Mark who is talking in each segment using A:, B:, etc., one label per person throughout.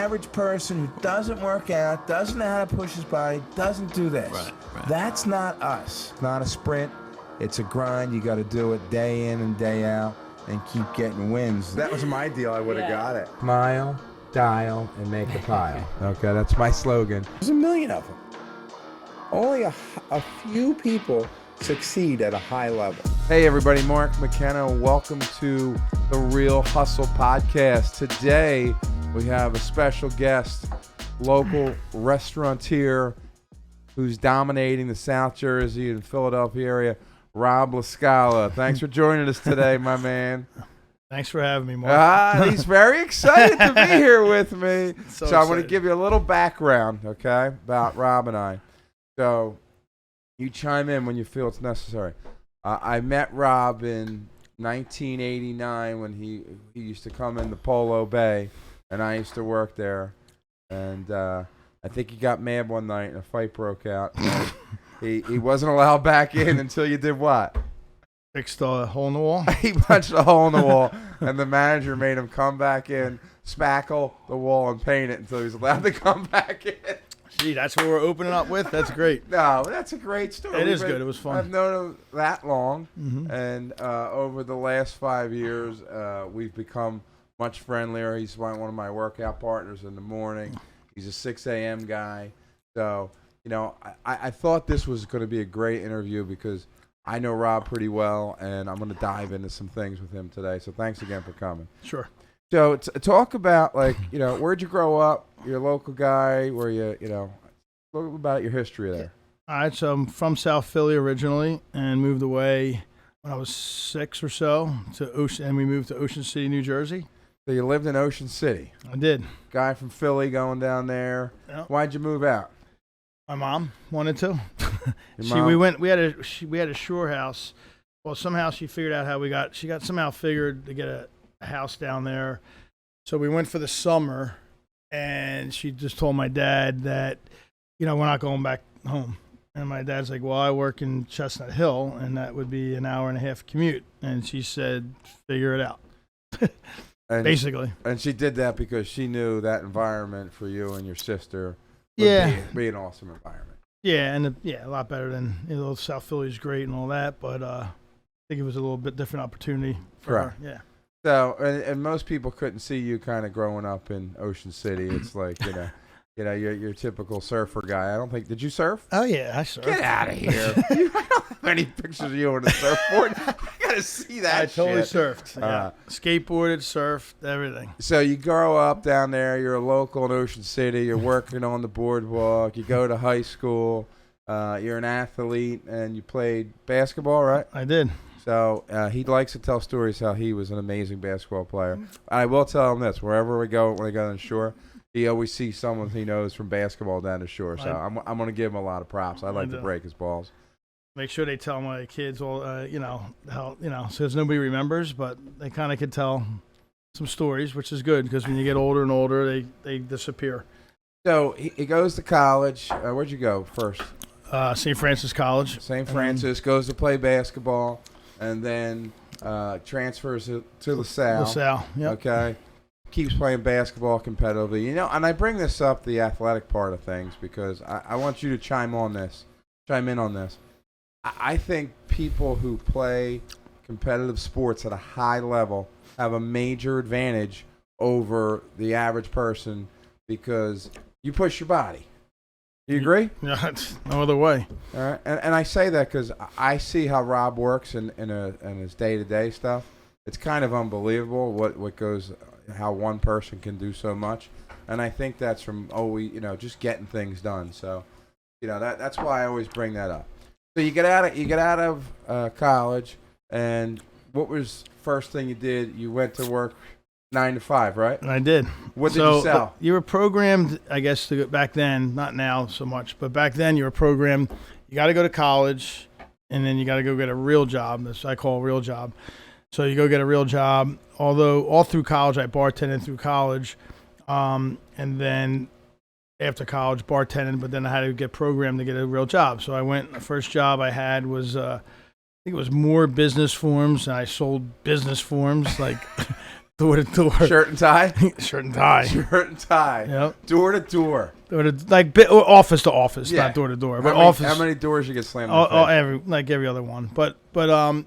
A: average person who doesn't work out, doesn't know how to push his body, doesn't do this.
B: Right.
A: That's not us. It's not a sprint. It's a grind. You got to do it day in and day out and keep getting wins.
C: That was my deal. I would have got it.
A: Smile, dial, and make a pile. Okay, that's my slogan. There's a million of them. Only a few people succeed at a high level.
C: Hey everybody, Mark McKenna. Welcome to the Real Hustle Podcast. Today we have a special guest, local restaurateur who's dominating the South Jersey and Philadelphia area, Rob LaScala. Thanks for joining us today, my man.
B: Thanks for having me, Mark.
C: He's very excited to be here with me. So I want to
B: excited.
C: give you a little background, okay, about Rob and I. So you chime in when you feel it's necessary. I met Rob in 1989 when he used to come in the Polo Bay, and I used to work there. And I think he got mad one night and a fight broke out. And he wasn't allowed back in until you did what?
B: Fixed a hole in the wall.
C: He punched a hole in the wall, and the manager made him come back in, spackle the wall, and paint it until he was allowed to come back in.
B: Gee, that's what we're opening up with? That's great.
C: No, that's a great story.
B: It is good. It was fun.
C: I've known him that long,
B: Mm-hmm.
C: and over the last 5 years, we've become much friendlier. He's one of my workout partners in the morning. He's a 6 a.m. guy. So, you know, I thought this was going to be a great interview because I know Rob pretty well, and I'm going to dive into some things with him today. So thanks again for coming.
B: Sure.
C: So talk about, like, you know, where'd you grow up? You're a local guy. Where you know, talk about your history there.
B: All right, so I'm from South Philly originally and moved away when I was 6 or so to Ocean, and we moved to Ocean City, New Jersey.
C: So you lived in Ocean City.
B: I did.
C: Guy from Philly going down there.
B: Yeah.
C: Why'd you move out?
B: My mom wanted to.
C: Your mom?
B: We had a shore house. Well, somehow she figured out how she got somehow figured to get a house down there. So we went for the summer, and she just told my dad that, you know, we're not going back home. And my dad's like, well, I work in Chestnut Hill, and that would be an hour and a half commute. And she said, figure it out. Basically.
C: And she did that because she knew that environment for you and your sister would be an awesome environment.
B: Yeah, and a lot better than, you know, South Philly's great and all that, but I think it was a little bit different opportunity for
C: Correct.
B: her. Yeah.
C: So, and most people couldn't see you kind of growing up in Ocean City. It's like, you know, your typical surfer guy. I don't think, did you surf?
B: Oh yeah, I surfed.
C: Get out of here. I don't have any pictures of you on a surfboard. I got to see that
B: I totally
C: shit.
B: surfed. Yeah. Skateboarded, surfed, everything.
C: So you grow up down there. You're a local in Ocean City. You're working on the boardwalk. You go to high school. You're an athlete, and you played basketball, right?
B: I did.
C: So he likes to tell stories how he was an amazing basketball player. I will tell him this: wherever we go, when I go on the shore, he always sees someone he knows from basketball down the shore. So I'm going to give him a lot of props. I like to break his balls.
B: Make sure they tell my kids all, you know, how, you know, so nobody remembers, but they kind of could tell some stories, which is good because when you get older and older, they disappear.
C: So he goes to college. Where'd you go first?
B: St. Francis College.
C: St. Francis, goes to play basketball, and then transfers to LaSalle.
B: LaSalle, yep.
C: Okay. Keeps playing basketball competitively. You know, and I bring this up, the athletic part of things, because I want you to chime in on this. I think people who play competitive sports at a high level have a major advantage over the average person because you push your body. You agree?
B: Yeah, no other way.
C: All right, and I say that because I see how Rob works in his day-to-day stuff. It's kind of unbelievable what goes, how one person can do so much, and I think that's from just getting things done. So, you know, that's why I always bring that up. So you get out of college, and what was first thing you did? You went to work 9 to 5, right?
B: And I did.
C: What did you sell?
B: You were programmed, I guess, to go back then, not now so much, but back then you were programmed, you got to go to college, and then you got to go get a real job. This I call a real job. So you go get a real job. Although all through college, I bartended through college, and then after college, bartending, but then I had to get programmed to get a real job. So I went, the first job I had was, I think it was more business forms, and I sold business forms, like Door to door.
C: Shirt and tie?
B: Shirt and tie.
C: Shirt and tie.
B: Yep.
C: Door to door.
B: Like office to office, not door to door. But office.
C: How many doors you get slammed in the face?
B: Every other one. But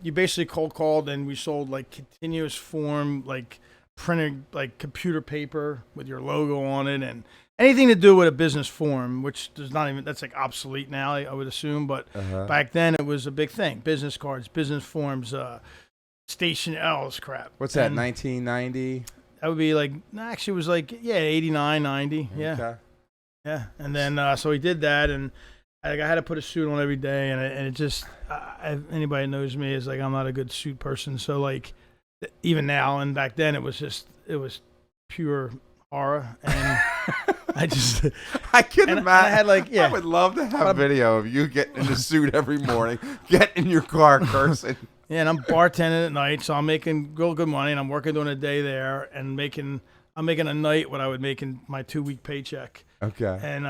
B: you basically cold called and we sold like continuous form, like printed like computer paper with your logo on it and anything to do with a business form, which does not even, that's like obsolete now, I would assume. But back then it was a big thing. Business cards, business forms, station L's crap.
C: What's that, 1990?
B: That would be like, actually it was like, 89, 90. Yeah.
C: Okay.
B: Yeah. And then, so he did that and I had to put a suit on every day. And it just, anybody that knows me is like, I'm not a good suit person. So like, even now and back then it was pure horror. And I can
C: imagine.
B: I had like,
C: I would love to have a video of you getting in a suit every morning, getting in your car cursing.
B: Yeah, and I'm bartending at night, so I'm making real good money, and I'm working during the day there, and I'm making a night what I would make in my 2-week paycheck.
C: Okay.
B: And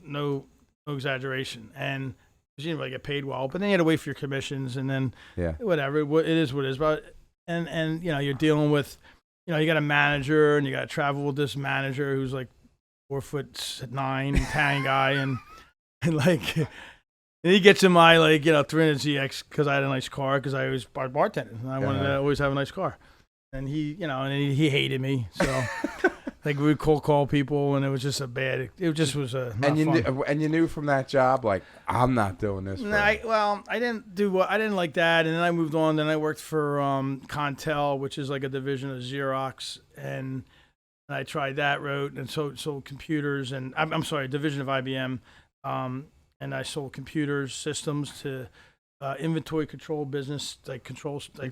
B: no exaggeration. And you didn't really get paid well, but then you had to wait for your commissions, and then whatever. It is what it is. But and you're dealing with, you got a manager, and you got to travel with this manager who's like 4'9", Italian guy, and like. And he gets in my 300ZX because I had a nice car because I was bartending and I wanted to always have a nice car. And he hated me. So like we would cold call people and it was just it just was not fun.
C: And you knew from that job, like, I'm not doing this.
B: I didn't like that. And then I moved on. Then I worked for Contel, which is like a division of Xerox. And I tried that route and sold computers and I'm sorry, a division of IBM. And I sold computers, systems to inventory control business,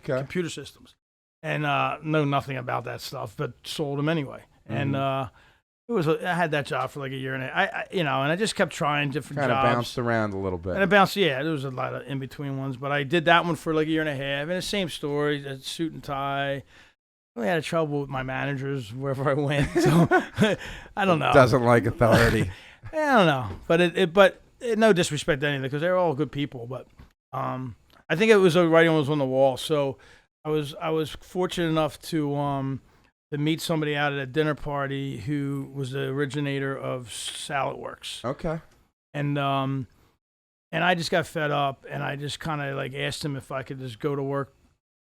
B: computer systems. And know nothing about that stuff, but sold them anyway. Mm-hmm. And I had that job for like a year and and I just kept trying different jobs.
C: Kind of bounced around a little bit.
B: And there was a lot of in between ones, but I did that one for like a year and a half. And the same story, a suit and tie. I had trouble with my managers wherever I went, so I don't know.
C: Doesn't like authority.
B: I don't know, but no disrespect to anything because they're all good people, but I think it was a writing was on the wall. So I was fortunate enough to meet somebody out at a dinner party who was the originator of SaladWorks.
C: Okay.
B: And I just got fed up, and I just kind of like asked him if I could just go to work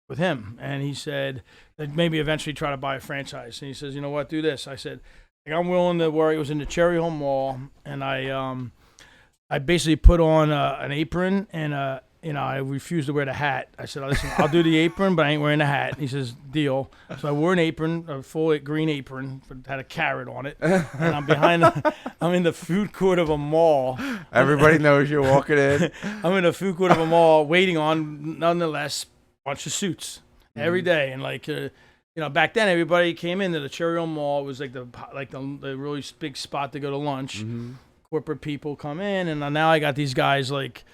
B: with him, and he said that maybe eventually try to buy a franchise. And he says, you know what, do this. I said, I'm willing to work. It was in the Cherry Hill Mall, and I basically put on an apron and I refused to wear the hat. I said, listen, I'll do the apron, but I ain't wearing the hat. He says, deal. So I wore an apron, a full green apron, had a carrot on it. And I'm in the food court of a mall.
C: Everybody knows you're walking in.
B: I'm in the food court of a mall waiting on, nonetheless, a bunch of suits every day. And back then everybody came into the Cherry Hill Mall. It was like the really big spot to go to lunch. Mm-hmm. Corporate people come in, and now I got these guys like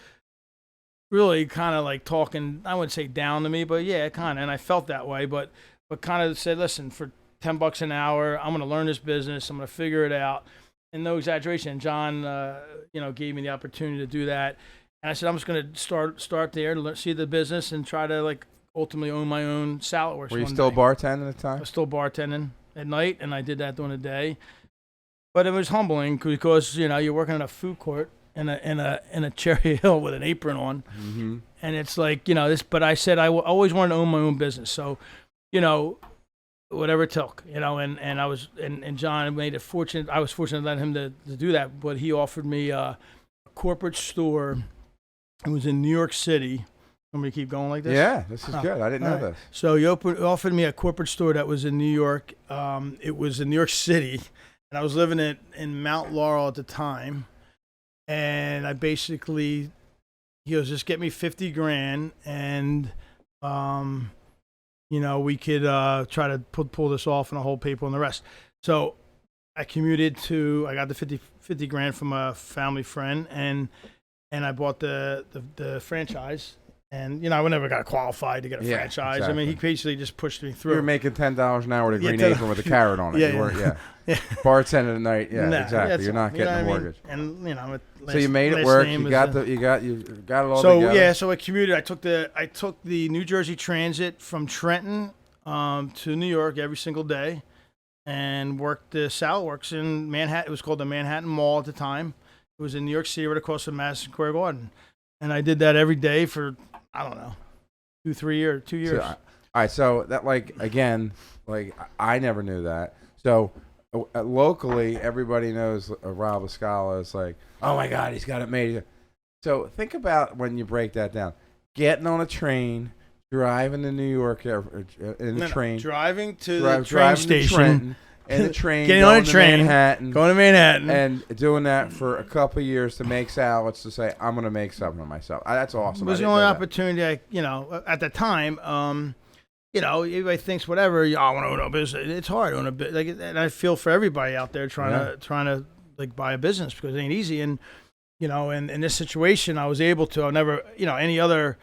B: really kind of like talking, I wouldn't say down to me, but yeah, kind of, and I felt that way, but kind of said, listen, for $10 an hour, I'm going to learn this business, I'm going to figure it out, and no exaggeration. John, gave me the opportunity to do that, and I said, I'm just going to start there, see the business, and try to like ultimately own my own SaladWorks.
C: Were you still bartending at the time?
B: I was still bartending at night, and I did that during the day. But it was humbling because you're working in a food court in a Cherry Hill with an apron on, mm-hmm. and it's like this. But I said I always wanted to own my own business, so whatever it took, and I was and John made it fortunate. I was fortunate to let him to do that, but he offered me a corporate store. It was in New York City. Want me to keep going like this?
C: Yeah, this is good. I didn't know this.
B: So he offered me a corporate store that was in New York. It was in New York City. And I was living in Mount Laurel at the time, and I basically, he goes, just get me $50,000, and we could try to pull this off, and I'll hold paper on the rest. So I commuted I got the $50,000 from a family friend, and I bought the franchise. And, I never got qualified to get a franchise. Exactly. I mean, he basically just pushed me through.
C: You were making $10 an hour with a green apron with a carrot on it. Bartender at night. Yeah, exactly. You're not getting a mortgage.
B: And,
C: so you made it work. You got it all together.
B: So I commuted. I took the New Jersey Transit from Trenton to New York every single day and worked the SaladWorks in Manhattan. It was called the Manhattan Mall at the time. It was in New York City, right across from Madison Square Garden. And I did that every day for, I don't know, 2 years.
C: So, all right, so that, like, again, like, I never knew that. So locally, everybody knows Rob LaScala is like, oh my God, he's got it made. So think about when you break that down. Getting on a train, driving to New York in the train.
B: Driving to the train station.
C: Trenton, and the train,
B: getting on a train,
C: Manhattan,
B: going to Manhattan.
C: and doing that for a couple of years to make salads, to say, I'm going to make something of myself. That's awesome.
B: It was the only opportunity, at the time. Everybody thinks whatever. I want to own a business. It's hard to own a business, and I feel for everybody out there trying to like buy a business because it ain't easy. And and in this situation, I was able to. I'll never, any other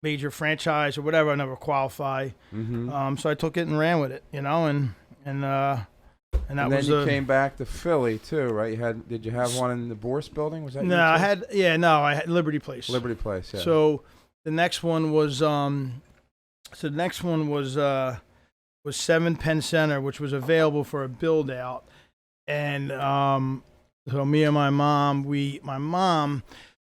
B: major franchise or whatever, I never qualify.
C: Mm-hmm.
B: So I took it and ran with it, and that
C: and
B: was.
C: Then you came back to Philly too, right? Did you have one in the Bourse building? Was that?
B: No, I had Liberty Place.
C: Liberty Place, yeah.
B: So the next one was 7 Penn Center, which was available for a build out, and so me and my mom.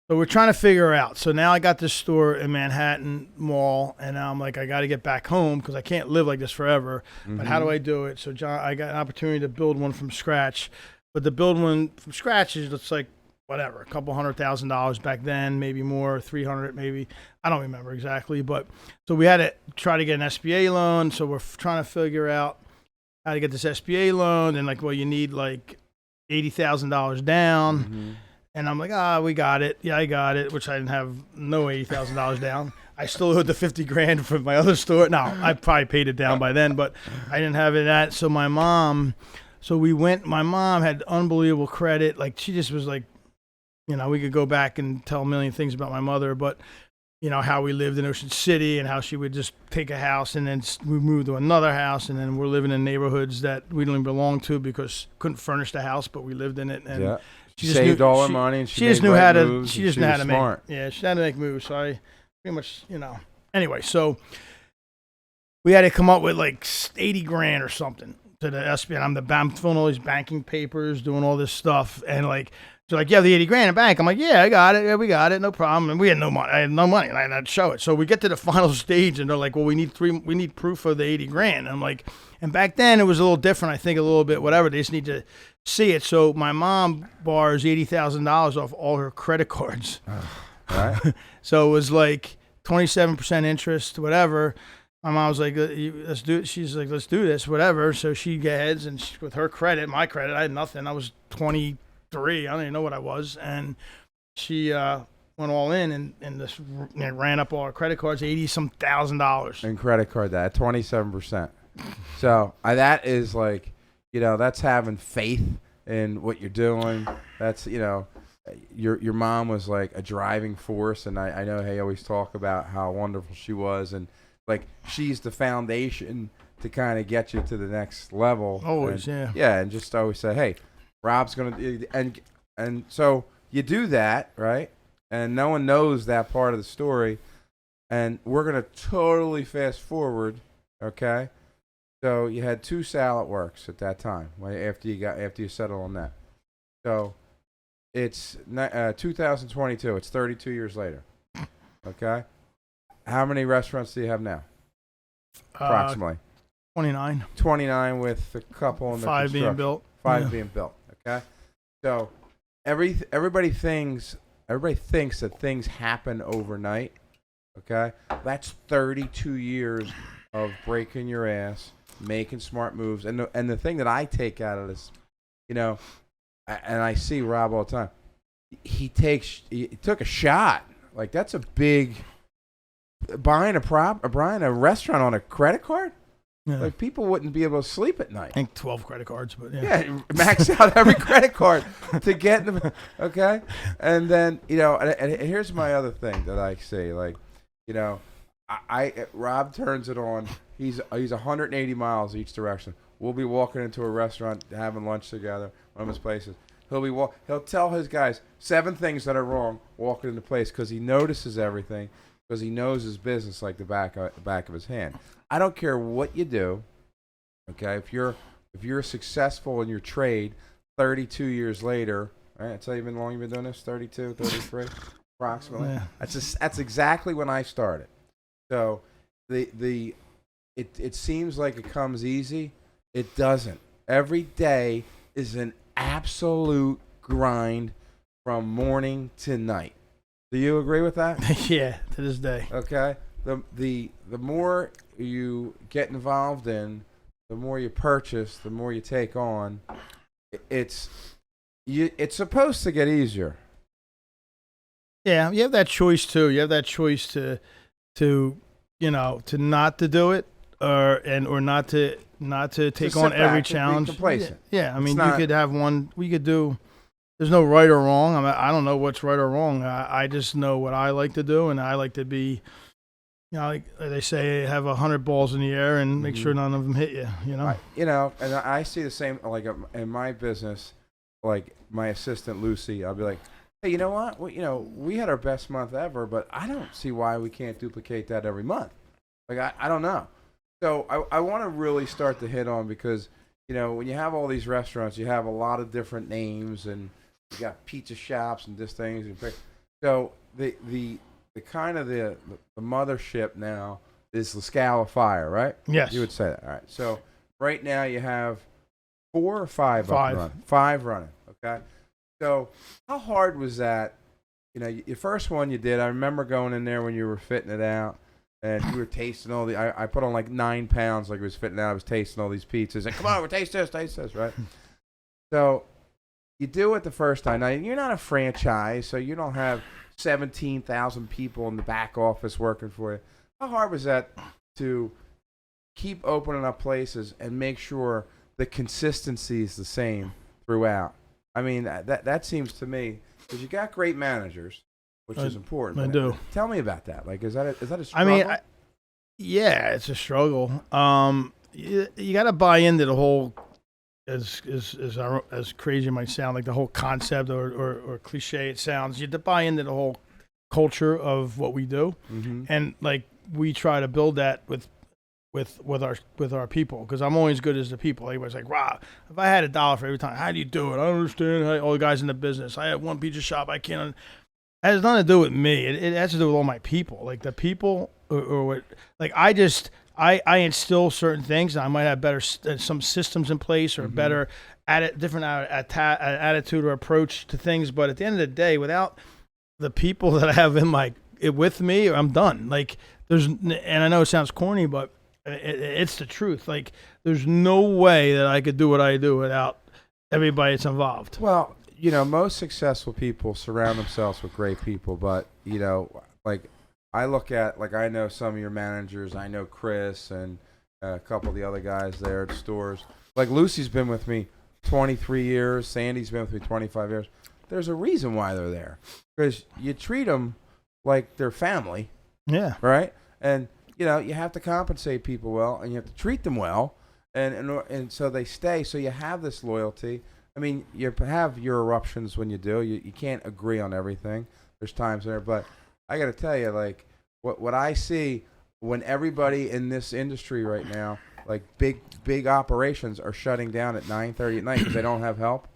B: So we're trying to figure out. So now I got this store in Manhattan Mall, and I'm like, I got to get back home because I can't live like this forever.
C: Mm-hmm.
B: But how do I do it? So I got an opportunity to build one from scratch. But to build one from scratch is it's like whatever, a couple $100,000 back then, maybe more, 300 maybe. I don't remember exactly. But so we had to try to get an SBA loan. So we're trying to figure out how to get this SBA loan, and you need like $80,000 down.
C: Mm-hmm.
B: And I'm like, we got it. Yeah, I got it, which I didn't have no $80,000 down. I still owed the $50,000 from my other store. No, I probably paid it down by then, but I didn't have it at. So my mom had unbelievable credit. Like, she just was like, we could go back and tell a million things about my mother, but how we lived in Ocean City and how she would just take a house and then we moved to another house, and then we're living in neighborhoods that we don't even belong to because couldn't furnish the house, but we lived in it. And
C: she saved all her money, and
B: she just knew how to.
C: She just knew how to
B: make. Yeah, she had to make moves. So I pretty much, Anyway, so we had to come up with like $80,000 or something to the SBA. I'm filling all these banking papers, doing all this stuff, and like. They're like, yeah, the $80,000 in the bank. I'm like, yeah, I got it. Yeah, we got it. No problem. And we had no money. I had no money, and I had to show it. So we get to the final stage, and they're like, well, we need proof of the $80,000. And I'm like, and back then it was a little different. I think a little bit, whatever. They just need to see it. So my mom borrows $80,000 off all her credit cards.
C: Right.
B: So it was like 27% interest, whatever. My mom was like, let's do it. She's like, let's do this, whatever. So she heads, and with her credit, my credit, I had nothing. I was 23. I don't even know what I was, and she went all in and this ran up all her credit cards, $80-some thousand.
C: And credit card that 27%. So that is like, that's having faith in what you're doing. That's your mom was like a driving force, and I know they always talk about how wonderful she was, and like she's the foundation to kind of get you to the next level.
B: Always,
C: and just always say, hey. Rob's gonna and so you do that, right? And no one knows that part of the story, and we're gonna totally fast forward, okay? So you had 2 SaladWorks at that time, after you settled on that. So it's 2022. It's 32 years later, okay? How many restaurants do you have now? Approximately
B: 29.
C: 29 with a couple in the
B: 5 being built.
C: 5 being built. Okay, so everybody thinks that things happen overnight. Okay, that's 32 years of breaking your ass, making smart moves, and the thing that I take out of this, and I see Rob all the time. He took a shot. Like, that's a big buying a restaurant on a credit card. Yeah. Like, people wouldn't be able to sleep at night.
B: I think 12 credit cards, but
C: yeah, max out every credit card to get them. Okay, and then and here's my other thing that I see. Like, Rob turns it on. He's 180 miles each direction. We'll be walking into a restaurant, having lunch together, one of his places. He'll tell his guys 7 things that are wrong walking into place because he notices everything, because he knows his business like the back of his hand. I don't care what you do. Okay, if you're successful in your trade, 32 years later, right? That's how long you've been doing this? 32, 33, approximately.
B: Yeah.
C: That's exactly when I started. So it seems like it comes easy. It doesn't. Every day is an absolute grind from morning to night. Do you agree with that?
B: Yeah, to this day.
C: Okay. The more you get involved in, the more you purchase, the more you take on. It's supposed to get easier.
B: Yeah, you have that choice too. You have that choice to not to do it or not to take on every challenge.
C: Be complacent.
B: Yeah, I mean, you could have one. We could do. There's no right or wrong. I don't know what's right or wrong. I just know what I like to do, and I like to be. Like they say, have 100 balls in the air and make sure none of them hit you.
C: And I see the same. Like in my business, like my assistant Lucy, I'll be like, hey, you know what? We had our best month ever, but I don't see why we can't duplicate that every month. Like I don't know. So I want to really start to hit on, because when you have all these restaurants, you have a lot of different names, and you got pizza shops and this things. So the kind of the mothership now is LaScala Fire, right?
B: Yes.
C: You would say that. All right. So right now you have 4 or 5
B: 5.
C: 5 running. Okay. So how hard was that? Your first one you did, I remember going in there when you were fitting it out, and you were tasting all the, I put on like 9 pounds, like it was fitting out. I was tasting all these pizzas. Like, come on, taste this, right? So you do it the first time. Now, you're not a franchise, so you don't have 17,000 people in the back office working for you. How hard was that to keep opening up places and make sure the consistency is the same throughout? I mean, that seems to me, because you got great managers, which is important.
B: I do.
C: Tell me about that. Like, is that a struggle?
B: I mean, yeah, it's a struggle. You got to buy into the whole, as crazy it might sound, like the whole concept or cliche it sounds, you have to buy into the whole culture of what we do, and like we try to build that with our people, because I'm always good as the people. Everybody's like, Rob, if I had $1 for every time, how do you do it? I don't understand how all the guys in the business. I have one pizza shop. I can't. It has nothing to do with me. It has to do with all my people. Like the people, or what? Like I instill certain things, and I might have better some systems in place, or better different attitude or approach to things. But at the end of the day, without the people that I have with me, I'm done. Like and I know it sounds corny, but it's the truth. Like there's no way that I could do what I do without everybody that's involved.
C: Well, most successful people surround themselves with great people, but like I look at, like, I know some of your managers. I know Chris and a couple of the other guys there at stores. Like Lucy's been with me 23 years. Sandy's been with me 25 years. There's a reason why they're there, because you treat them like they're family.
B: Yeah.
C: Right. And you have to compensate people well, and you have to treat them well, and so they stay. So you have this loyalty. I mean, you have your eruptions when you do. You can't agree on everything. There's times there, but I got to tell you, like what I see when everybody in this industry right now, like big operations, are shutting down at 9:30 at night because they don't have help,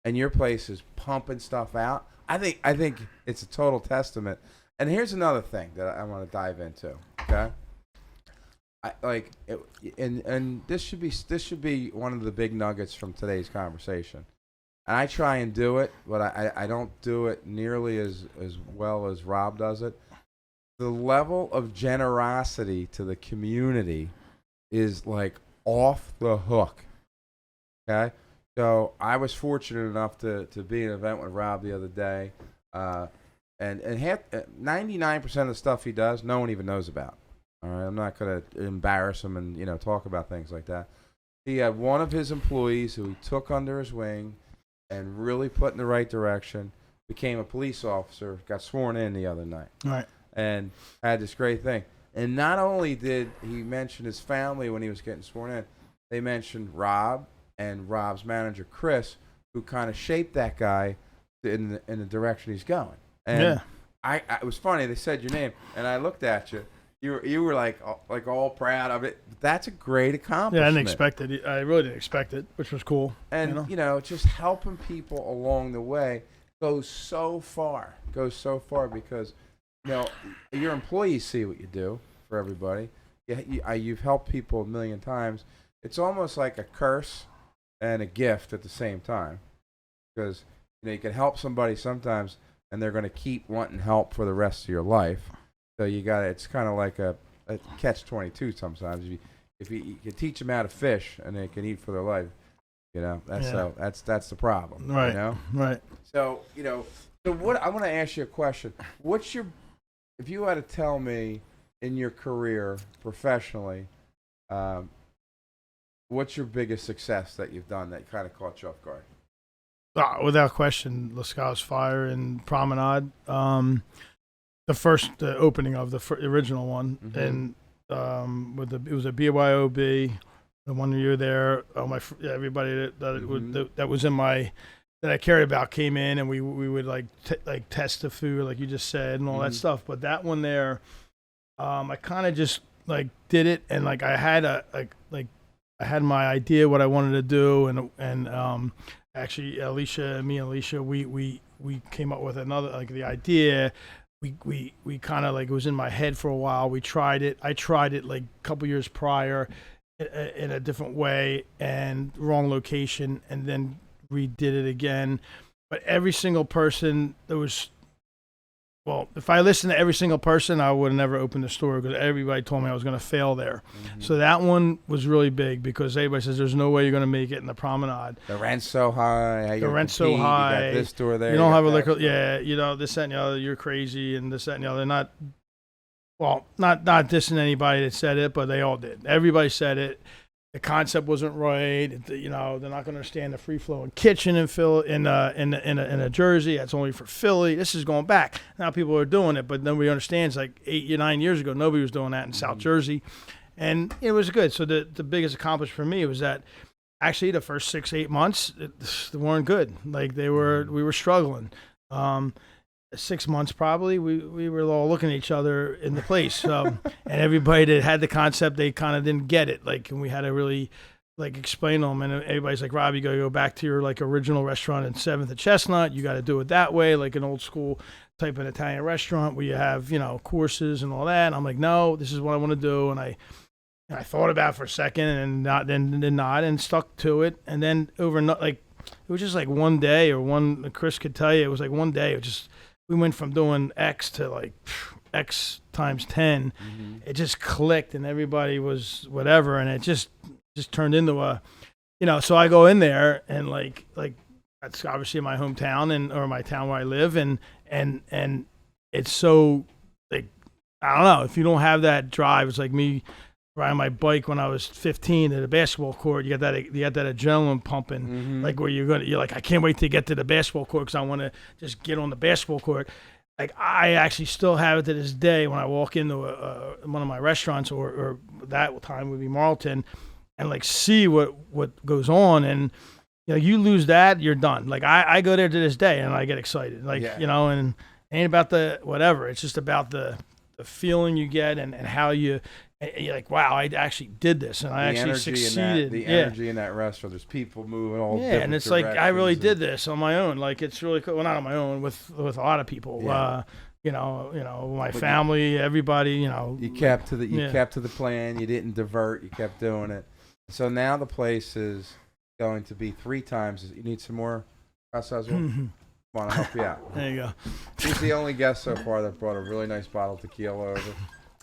C: and your place is pumping stuff out. I think it's a total testament. And here's another thing that I want to dive into. Okay. And this should be one of the big nuggets from today's conversation. And I try and do it, but I don't do it nearly as well as Rob does it. The level of generosity to the community is like off the hook. Okay? So I was fortunate enough to be at an event with Rob the other day. And 99% of the stuff he does, no one even knows about. All right, I'm not going to embarrass him and talk about things like that. He had one of his employees who he took under his wing and really put in the right direction. Became a police officer, got sworn in the other night,
B: Right.
C: and had this great thing. And not only did he mention his family when he was getting sworn in, they mentioned Rob and Rob's manager Chris, who kind of shaped that guy in the direction he's going. And it was funny. They said your name, and I looked at you. You were like all proud of it. That's a great accomplishment.
B: Yeah, I didn't expect it. I really didn't expect it, which was cool.
C: And just helping people along the way goes so far. Because your employees see what you do for everybody. You've helped people a million times. It's almost like a curse and a gift at the same time, because you can help somebody sometimes, and they're going to keep wanting help for the rest of your life. So it's kind of like a catch-22 sometimes. If you can teach them how to fish and they can eat for their life, that's the problem.
B: Right. Right.
C: So so what I want to ask you a question. If you had to tell me in your career professionally, what's your biggest success that you've done that kind of caught you off guard?
B: Without question, LaScala's Fire and Promenade. The first opening of the original one, and it was a BYOB. The one year there, everybody that was in my that I cared about came in, and we would like test the food, like you just said, and all that stuff. But that one there, I kind of just like did it, and like I had I had my idea what I wanted to do, and actually me and Alicia, we came up with another the idea. We kind of it was in my head for a while. We tried it. I tried it like a couple years prior in a different way and wrong location, and then redid it again. But every single person if I listened to every single person, I would have never opened the store, because everybody told me I was going to fail there. So that one was really big, because everybody says there's no way you're going to make it in the Promenade.
C: The rent's so high.
B: The rent's so high.
C: You got this store there.
B: You don't have a liquor. Yeah, this, that, and the other. You're crazy, and this, that, and the other. Not dissing anybody that said it, but they all did. Everybody said it. The concept wasn't right. They're not going to understand the free flowing kitchen in a Jersey. That's only for Philly. This is going back. Now people are doing it, but nobody understands. Like 8 or 9 years ago, nobody was doing that in South Jersey, and it was good. So the biggest accomplishment for me was that actually the first 6-8 months they weren't good. Like we were struggling. 6 months probably, we were all looking at each other in the place, and everybody that had the concept, they kind of didn't get it, and we had to really explain to them, and everybody's like, Rob, you gotta go back to your original restaurant in 7th and Chestnut. You got to do it that way, like an old school type of Italian restaurant where you have courses and all that. And I'm like, no, this is what I want to do. And I thought about it for a second, and and stuck to it. And then it was just like one day, or Chris could tell you, it was like one day. We went from doing X to X times 10. It just clicked, and everybody was whatever, and it just turned into a, so I go in there, and that's obviously my hometown or my town where I live, and it's so I don't know, if you don't have that drive, it's like me riding my bike when I was 15 at a basketball court. You got that adrenaline pumping, where you're like, I can't wait to get to the basketball court, because I want to just get on the basketball court. I actually still have it to this day when I walk into one of my restaurants, or that time would be Marlton, and see what goes on, and you lose that, you're done. I go there to this day, and I get excited, and it ain't about the whatever. It's just about the feeling you get, and how you're like, wow, I actually did this, and I actually succeeded.
C: The energy in that restaurant, there's people moving all different
B: and it's like, I really did this on my own. It's really cool. Well, not on my own, with a lot of people. My family, everybody.
C: You kept to the plan. You didn't divert. You kept doing it. So now the place is going to be 3 times. You need some more hot sauce? Come on, I'll help you out.
B: There you go.
C: He's the only guest so far that brought a really nice bottle of tequila over.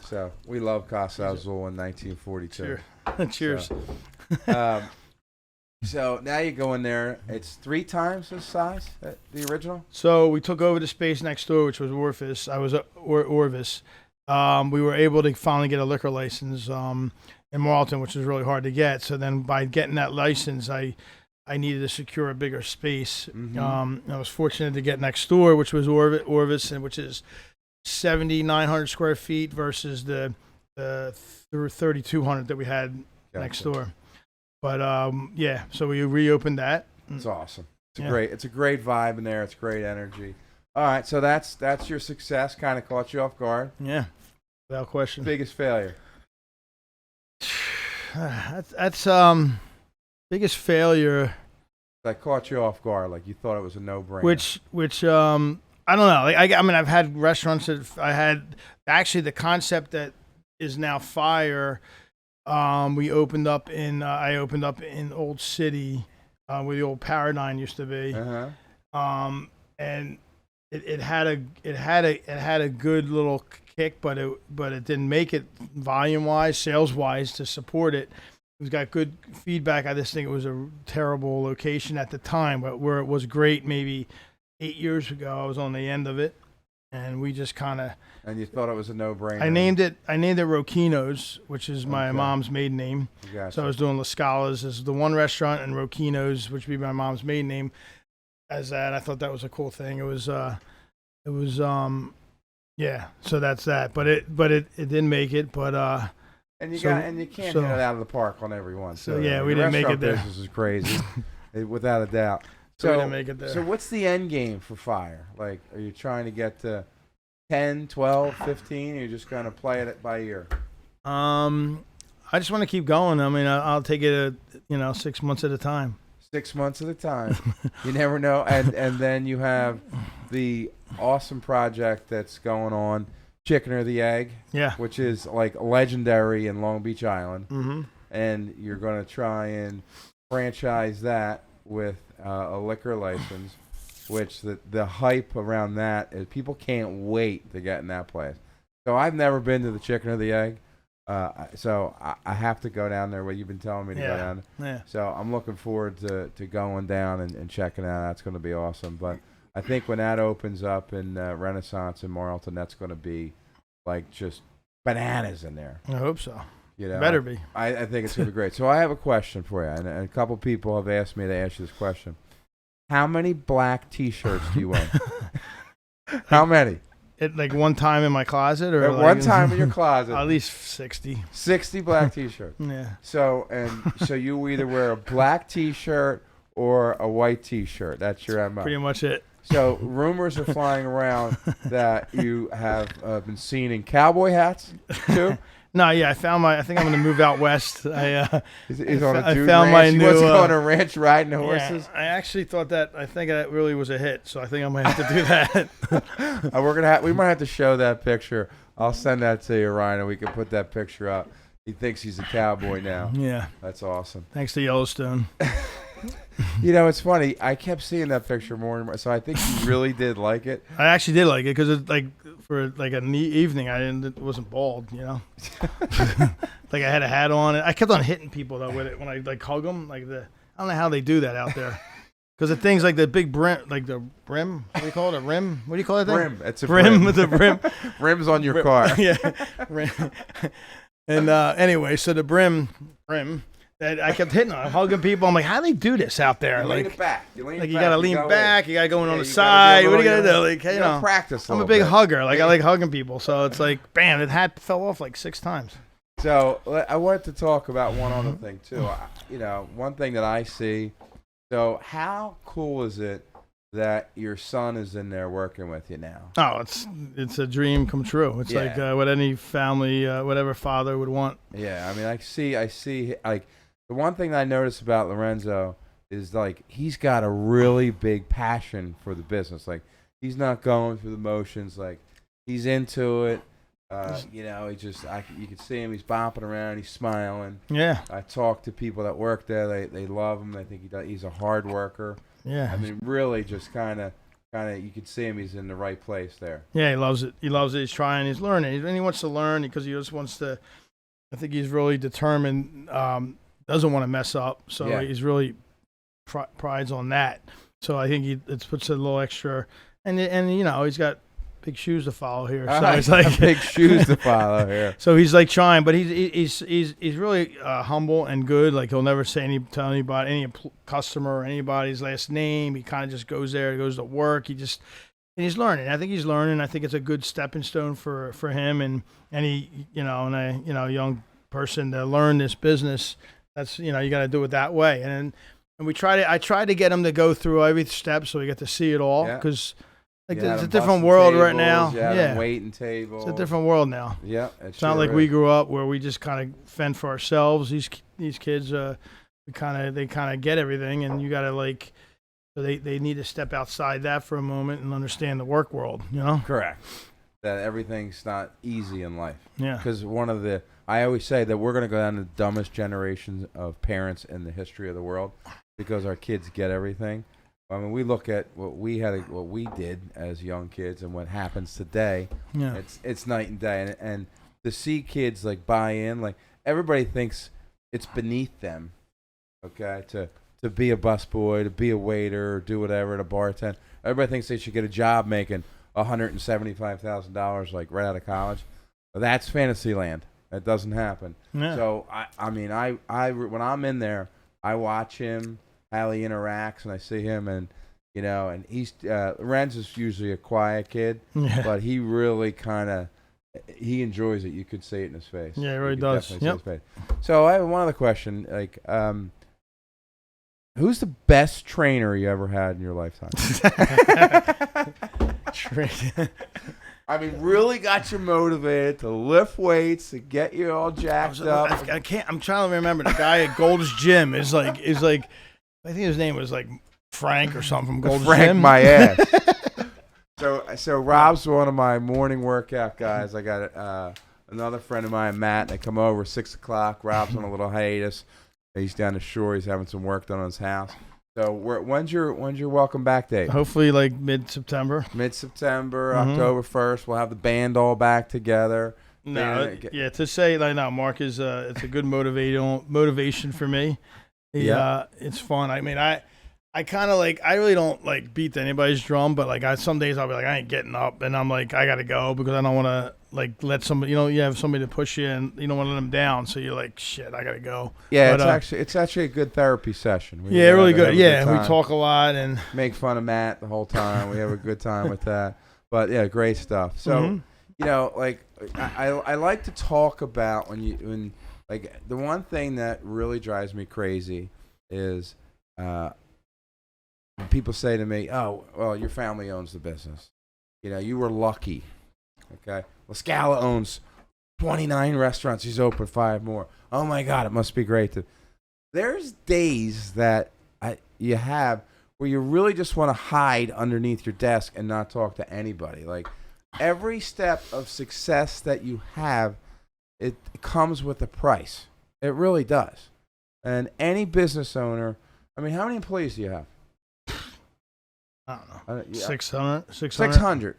C: So we love Casa Azul in 1942.
B: Cheers.
C: So now you go in there. It's 3 times the size, the original.
B: So we took over the space next door, which was Orvis. I was at Orvis. We were able to finally get a liquor license in Marlton, which was really hard to get. So then by getting that license, I needed to secure a bigger space. I was fortunate to get next door, which was Orvis, and which is 7,900 square feet versus the 3,200 that we had next door. But so we reopened that.
C: It's awesome. It's a great vibe in there. It's great energy. All right, so that's your success. Kind of caught you off guard.
B: Yeah. without question.
C: Biggest failure.
B: That's biggest failure.
C: That caught you off guard, like you thought it was a no-brainer.
B: Which I don't know. Like I mean, I've had restaurants that I had actually the concept that is now fire. I opened up in Old City, where the old Paradigm used to be. And it had a good little kick, but it didn't make it volume wise, sales wise to support it. It got good feedback. I just think it was a terrible location at the time, but where it was great maybe 8 years ago, I was on the end of it, and we just kind of.
C: And you thought it was a no-brainer.
B: I named it Rocchino's, which is my mom's maiden name.
C: Gotcha.
B: So I was doing LaScala's as the one restaurant, and Rocchino's, which would be my mom's maiden name, as that. I thought that was a cool thing. It was yeah. So that's that. But it didn't make it. But
C: And you can't hit it out of the park on every one.
B: So yeah, we didn't make it there.
C: Business is crazy, without a doubt.
B: So we didn't make it there.
C: So what's the end game for Fire? Like, are you trying to get to 10, 12, 15? Or you're just going to play it by ear?
B: I just want to keep going. I mean, I'll take it 6 months at a time.
C: 6 months at a time. You never know. And then you have the awesome project that's going on, Chicken or the Egg.
B: Yeah.
C: Which is like legendary in Long Beach Island.
B: Mm-hmm.
C: And you're going to try and franchise that with a liquor license, which the hype around that is people can't wait to get in that place. So I've never been to the Chicken or the Egg. So I have to go down there. What you've been telling me to go down there.
B: Yeah.
C: So I'm looking forward to going down and checking it out. That's going to be awesome. But I think when that opens up in Renaissance in Marlton, that's going to be like just bananas in there.
B: I hope so.
C: You know,
B: better be.
C: I think it's going to be great. So I have a question for you, and a couple people have asked me to ask you this question. How many black T-shirts do you own? How many?
B: It like one time in my closet, or
C: At
B: like,
C: one time in your closet?
B: At least 60.
C: 60 black T-shirts.
B: Yeah.
C: So you either wear a black T-shirt or a white T-shirt. That's your MO.
B: Pretty much it.
C: So rumors are flying around that you have been seen in cowboy hats too.
B: No, yeah, I think I'm going to move out west.
C: He's on a
B: I
C: dude
B: found
C: ranch.
B: my
C: He
B: new.
C: wants to go on a ranch riding horses.
B: Yeah, I actually thought that. I think that really was a hit, so I think I might have to do that.
C: We might have to show that picture. I'll send that to you, Ryan, and we can put that picture up. He thinks he's a cowboy now.
B: Yeah,
C: that's awesome.
B: Thanks to Yellowstone.
C: You know, it's funny. I kept seeing that picture more and more, so I think you really did like it.
B: I actually did like it because it's like for like an evening, it wasn't bald, you know. Like I had a hat on. I kept on hitting people though with it when I like hug them. I don't know how they do that out there. Because the things like the big brim, like the brim, what do you call it? A rim? What do you call that thing?
C: Brim. It's a
B: brim with a brim.
C: Rim's on your car.
B: Yeah. Rim. And anyway, so the brim. That I kept hitting on, hugging people. I'm like, how do they do this out there?
C: Lean it back. You
B: got to lean back. You got to go in on the side. What do you got to do? Like, you know,
C: practice.
B: I'm a big hugger. Like, I like hugging people. So it's like, bam, the hat fell off like 6 times.
C: So I wanted to talk about one other thing too. One thing that I see. So how cool is it that your son is in there working with you now?
B: Oh, it's a dream come true. It's like what any family, whatever father would want.
C: Yeah, I mean, I see. Like the one thing that I noticed about Lorenzo is like he's got a really big passion for the business. Like he's not going through the motions. Like he's into it. You can see him. He's bopping around. He's smiling.
B: Yeah.
C: I talk to people that work there. They love him. They think he's a hard worker.
B: Yeah.
C: I mean, really, just kind of, you can see him. He's in the right place there.
B: Yeah, he loves it. He's trying. He's learning. And he wants to learn because he just wants to. I think he's really determined. Doesn't want to mess up. So he's really prides on that. So I think it puts a little extra. And he's got big shoes to follow here. So it's like
C: big shoes to follow here.
B: So he's like trying, but he's really humble and good. Like he'll never tell anybody, any customer or anybody's last name. He kind of just goes there, goes to work. And he's learning. I think he's learning. I think it's a good stepping stone for him and he, a young person to learn this business. That's, you got to do it that way. And we I tried to get him to go through every step so we get to see it all because Like
C: You had
B: it's a
C: them
B: different
C: busting
B: world right
C: tables,
B: now.
C: You had
B: Yeah,
C: them waiting tables.
B: it's a different world now.
C: Yeah,
B: It's not like we grew up where we just kind of fend for ourselves. These kids, they kind of get everything, and you got to like, so they need to step outside that for a moment and understand the work world. You know.
C: Correct. That everything's not easy in life.
B: Yeah.
C: Because I always say that we're going to go down to the dumbest generations of parents in the history of the world because our kids get everything. I mean, we look at what we did as young kids and what happens today.
B: Yeah.
C: It's night and day. And to see kids like buy in, like everybody thinks it's beneath them, okay, to be a busboy, to be a waiter, or do whatever, to bartend. Everybody thinks they should get a job making $175,000 like right out of college. That's fantasy land. That doesn't happen.
B: Yeah.
C: So I mean, I when I'm in there, I watch him, how he interacts, and I see him, and you know, and he's Renz is usually a quiet kid, but he really he enjoys it. You could see it in his face.
B: Yeah, he really does. Yep.
C: So I have one other question, like, who's the best trainer you ever had in your lifetime? I mean, really got you motivated to lift weights, to get you all jacked up.
B: I can't. I'm trying to remember. The guy at Gold's Gym is like. I think his name was like Frank or something from Gold's
C: Frank,
B: Gym.
C: my ass. So Rob's one of my morning workout guys. I got another friend of mine, Matt. They come over 6 o'clock. Rob's on a little hiatus. He's down the shore. He's having some work done on his house. So when's your welcome back date?
B: Hopefully, like mid-September.
C: Mid-September, October 1st. We'll have the band all back together.
B: No, to say like no, Mark is it's a good motivation for me. It's fun. I mean, I kind of like I really don't like beat anybody's drum, but like some days I'll be like I ain't getting up, and I'm like I gotta go because I don't want to like let somebody, you have somebody to push you and you don't want to let them down, so you're like shit, I gotta go.
C: Yeah, but, it's actually a good therapy session.
B: Really good. Yeah, we talk a lot and
C: make fun of Matt the whole time. We have a good time with that. But yeah, great stuff. So like I like to talk about when like the one thing that really drives me crazy is when people say to me, "Oh, well, your family owns the business. You were lucky." Okay, LaScala owns 29 restaurants. He's opened 5 more. Oh my God, it must be great There's days that you have where you really just want to hide underneath your desk and not talk to anybody. Like every step of success that you have, it comes with a price. It really does. And any business owner, I mean, how many employees do you have?
B: I don't know.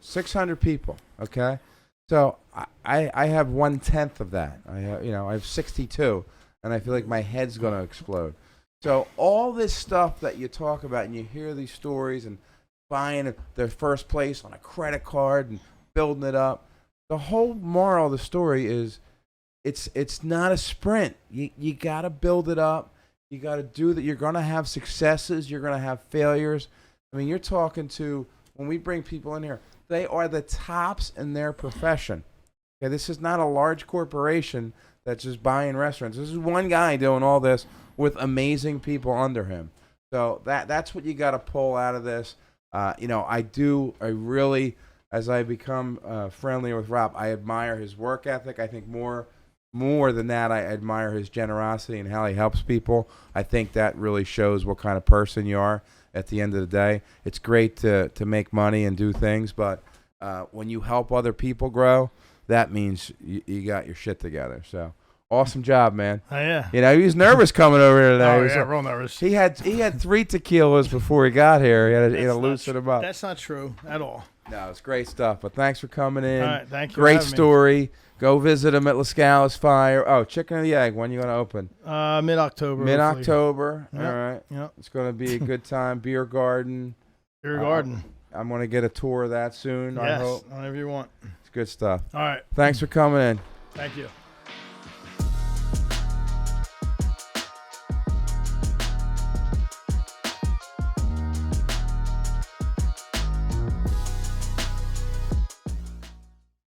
C: 600 people. Okay. So I have 1/10 of that. I have 62, and I feel like my head's going to explode. So all this stuff that you talk about and you hear these stories and buying their first place on a credit card and building it up, the whole moral of the story is it's not a sprint. You got to build it up. You got to do that. You're going to have successes. You're going to have failures. I mean, you're talking to, when we bring people in here, they are the tops in their profession. Okay, this is not a large corporation that's just buying restaurants. This is one guy doing all this with amazing people under him. So that's what you got to pull out of this. I really, as I become friendlier with Rob, I admire his work ethic. I think more than that, I admire his generosity and how he helps people. I think that really shows what kind of person you are. At the end of the day, it's great to make money and do things, but when you help other people grow, that means you got your shit together. So awesome job, man.
B: Oh yeah.
C: He was nervous coming over here today.
B: Oh yeah, real nervous.
C: He had 3 tequilas before he got here. He had to loosen him up.
B: That's not true at all.
C: No, it's great stuff. But thanks for coming in.
B: All right, thank you.
C: Great story. Go visit him at LaScala's Fire. Oh, Chicken or the Egg. When you going to open?
B: Mid-October.
C: Mid-October.
B: Yep.
C: All right.
B: Yep.
C: It's going to be a good time. Beer garden. I'm going to get a tour of that soon.
B: Yes,
C: I hope.
B: whenever you want.
C: It's good stuff.
B: All right.
C: Thanks for coming in.
B: Thank you.